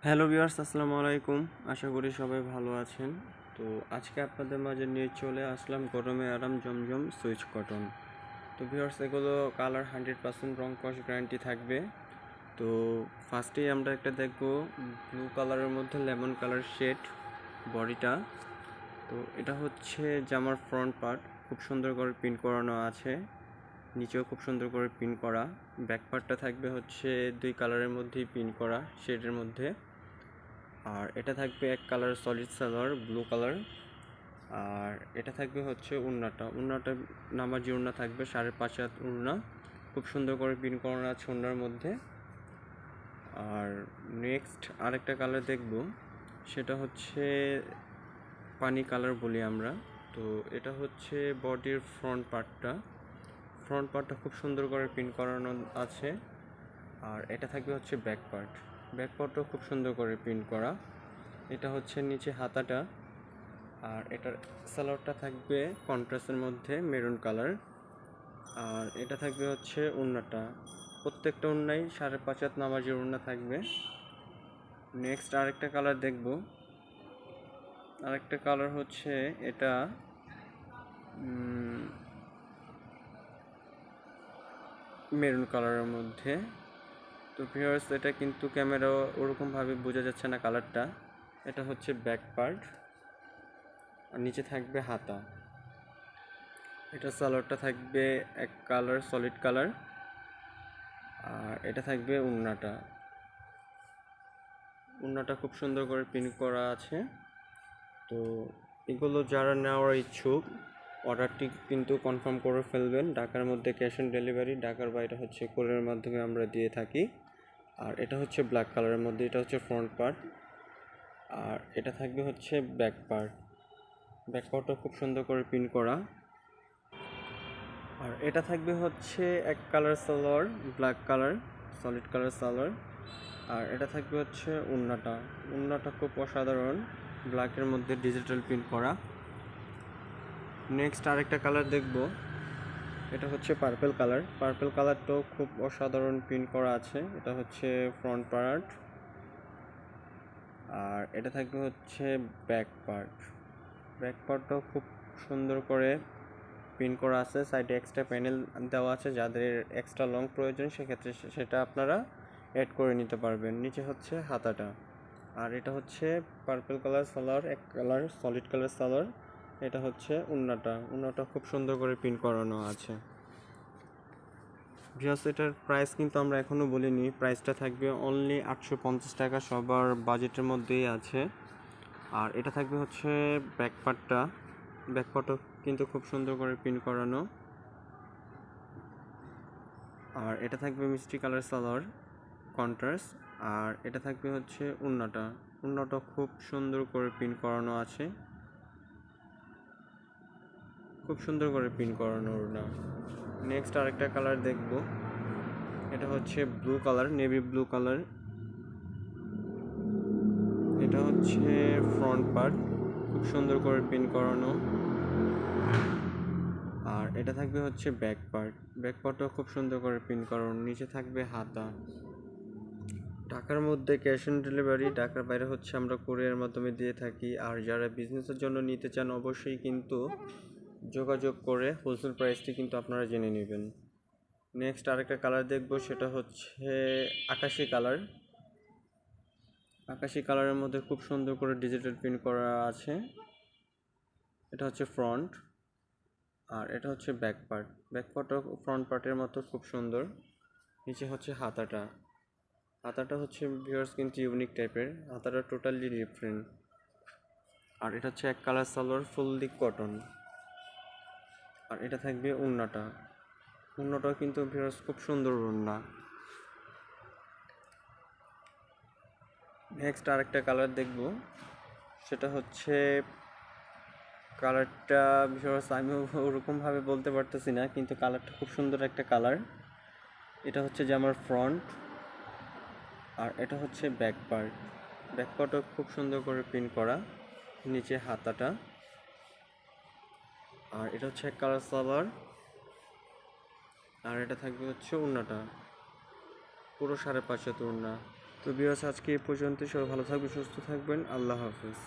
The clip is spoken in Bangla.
হ্যালো ভিউয়ার্স, আসসালামু আলাইকুম। আশা করি সবাই ভালো আছেন। তো আজকে আপনাদের মাঝে নিয়ে চলে আসলাম গরমে আরাম জমজম সুইচ কটন। তো ভিউয়ার্স, এগুলো কালার 100% রং কস গ্যারান্টি থাকবে। তো ফার্স্টেই আমরা একটা দেখব ব্লু কালারের মধ্যে লেমন কালার শেড বডিটা। তো এটা হচ্ছে জামার ফ্রন্ট পার্ট, খুব সুন্দর করে প্রিন্ট করানো আছে, নিচেও খুব সুন্দর করে প্রিন্ট করা। ব্যাক পার্টটা থাকবে হচ্ছে দুই কালারের মধ্যেই প্রিন্ট করা শেডের মধ্যে। আর এটা থাকবে এক colour solid salwar blue colour. আর এটা থাকবে হচ্ছে উন্নাটা নামাজি উন্না থাকবে 5.5 হাত উন্না, খুব সুন্দর করে প্রিন্ট করানো আছে উন্নার মধ্যে। আর নেক্সট আরেকটা কালার দেখব, সেটা হচ্ছে পানি কালার বলি আমরা। তো এটা হচ্ছে বডির ফ্রন্ট পার্টটা খুব সুন্দর করে প্রিন্ট করানো আছে। আর এটা থাকবে হচ্ছে ব্যাক পার্টও খুব সুন্দর করে প্রিন্ট করা। এটা হচ্ছে নিচে হাতাটা। আর এটার সালোয়ারটা থাকবে কন্ট্রাস্টের মধ্যে মেরুন কালার। আর এটা থাকবে হচ্ছে ওড়নাটা, প্রত্যেকটা ওড়নাই 5.5 হাত নামাজের ওড়না থাকবে। নেক্সট আরেকটা কালার দেখব, আরেকটা কালার হচ্ছে এটা মেরুন কালারের মধ্যে। তো ভিউয়ার্স, এটা কিন্তু ক্যামেরা ওরকমভাবে বোঝা যাচ্ছে না কালারটা। এটা হচ্ছে ব্যাক পার্ট, আর নিচে থাকবে হাতা। এটা সালোয়ারটা থাকবে এক কালার সলিড কালার। আর এটা থাকবে উন্নাটা খুব সুন্দর করে প্রিন্ট করা আছে। তো এগুলো যারা নেওয়ার ইচ্ছুক, অর্ডারটি কিন্তু কনফার্ম করে ফেলবেন। ঢাকার মধ্যে ক্যাশ অন ডেলিভারি, ঢাকার বাইরে হচ্ছে কোরিয়ারের মাধ্যমে আমরা দিয়ে থাকি। আর এটা হচ্ছে ব্ল্যাক কালারের মধ্যে, এটা হচ্ছে ফ্রন্ট পার্ট। আর এটা থাকবে হচ্ছে ব্যাক পার্টও খুব সুন্দর করে প্রিন্ট করা। আর এটা থাকবে হচ্ছে এক colour salwar black colour, solid colour salwar. আর এটা থাকবে হচ্ছে উন্নাটা খুব অসাধারণ, ব্ল্যাকের মধ্যে ডিজিটাল প্রিন্ট করা। নেক্সট আরেকটা কালার দেখব, এটা হচ্ছে পার্পল কালারটাও খুব অসাধারণ প্রিন্ট করা আছে। এটা হচ্ছে ফ্রন্ট পার্ট। আর এটা থাকবে হচ্ছে ব্যাক পার্টটাও খুব সুন্দর করে প্রিন্ট করা আছে। সাইডে এক্সট্রা প্যানেল দেওয়া আছে, যাদের এক্সট্রা লং প্রয়োজন সেক্ষেত্রে সেটা আপনারা অ্যাড করে নিতে পারবেন। নিচে হচ্ছে হাতাটা। আর এটা হচ্ছে পার্পল কালার সালোয়ার, এক কালার সলিড কালার সালোয়ার। এটা হচ্ছে উন্নাটা খুব সুন্দর করে প্রিন্ট করানো আছে। ভিউয়ার্স, এটার প্রাইস কিন্তু আমরা এখনও বলিনি। প্রাইসটা থাকবে অনলি 850 টাকা, সবার বাজেটের মধ্যেই আছে। আর এটা থাকবে হচ্ছে ব্যাকপার্টও কিন্তু খুব সুন্দর করে প্রিন্ট করানো। আর এটা থাকবে মিষ্টি কালার সালোয়ার কন্ট্রাস্ট। আর এটা থাকবে হচ্ছে উন্নাটা খুব সুন্দর করে প্রিন্ট করানো আছে, খুব সুন্দর করে প্রিন্ট করানো ওড়না। নেক্সট আরেকটা কালার দেখব, এটা হচ্ছে blue colour, navy blue colour. এটা হচ্ছে ফ্রন্ট পার্ট, খুব সুন্দর করে প্রিন্ট করানো। আর এটা থাকবে হচ্ছে ব্যাক পার্টও খুব সুন্দর করে প্রিন্ট করানো। নিচে থাকবে হাতা। ঢাকার মধ্যে ক্যাশ অন ডেলিভারি, ঢাকার বাইরে হচ্ছে আমরা কোরিয়ার মাধ্যমে দিয়ে থাকি। আর যারা বিজনেসের জন্য নিতে চান অবশ্যই কিন্তু যোগাযোগ করে হোলসেল প্রাইসটি কিন্তু আপনারা জেনে নেবেন। নেক্সট আরেকটা কালার দেখব, সেটা হচ্ছে আকাশি কালারের মধ্যে খুব সুন্দর করে ডিজিটাল প্রিন্ট করা আছে। এটা হচ্ছে ফ্রন্ট। আর এটা হচ্ছে ব্যাক পার্টও ফ্রন্ট পার্টের মতো খুব সুন্দর। নিচে হচ্ছে হাতাটা হচ্ছে ভিউয়ার্স কিন্তু ইউনিক টাইপের, হাতাটা টোটালি ডিফারেন্ট। আর এটা হচ্ছে এক কালার সালোয়ার ফুললি কটন। আর এটা থাকবে উন্নাটাও কিন্তু ভিউয়ার্স খুব সুন্দর উন্না। নেক্সট আরেকটা কালার দেখব, সেটা হচ্ছে কালারটা ভিউয়ার্স আমি ওরকমভাবে বলতে পারতেছি না, কিন্তু কালারটা খুব সুন্দর একটা কালার। এটা হচ্ছে যে আমার ফ্রন্ট। আর এটা হচ্ছে ব্যাক পার্টও খুব সুন্দর করে প্রিন্ট করা, নিচে হাতাটা। আর এটা হচ্ছে এক কালার সালোয়ার। আর এটা থাকবে হচ্ছে উন্নাটা, পুরো 5.5 হাত উন্না। তো ভিউয়ার্স আজকে এই পর্যন্ত, সবাই ভালো থাকবেন, সুস্থ থাকবেন, আল্লাহ হাফেজ।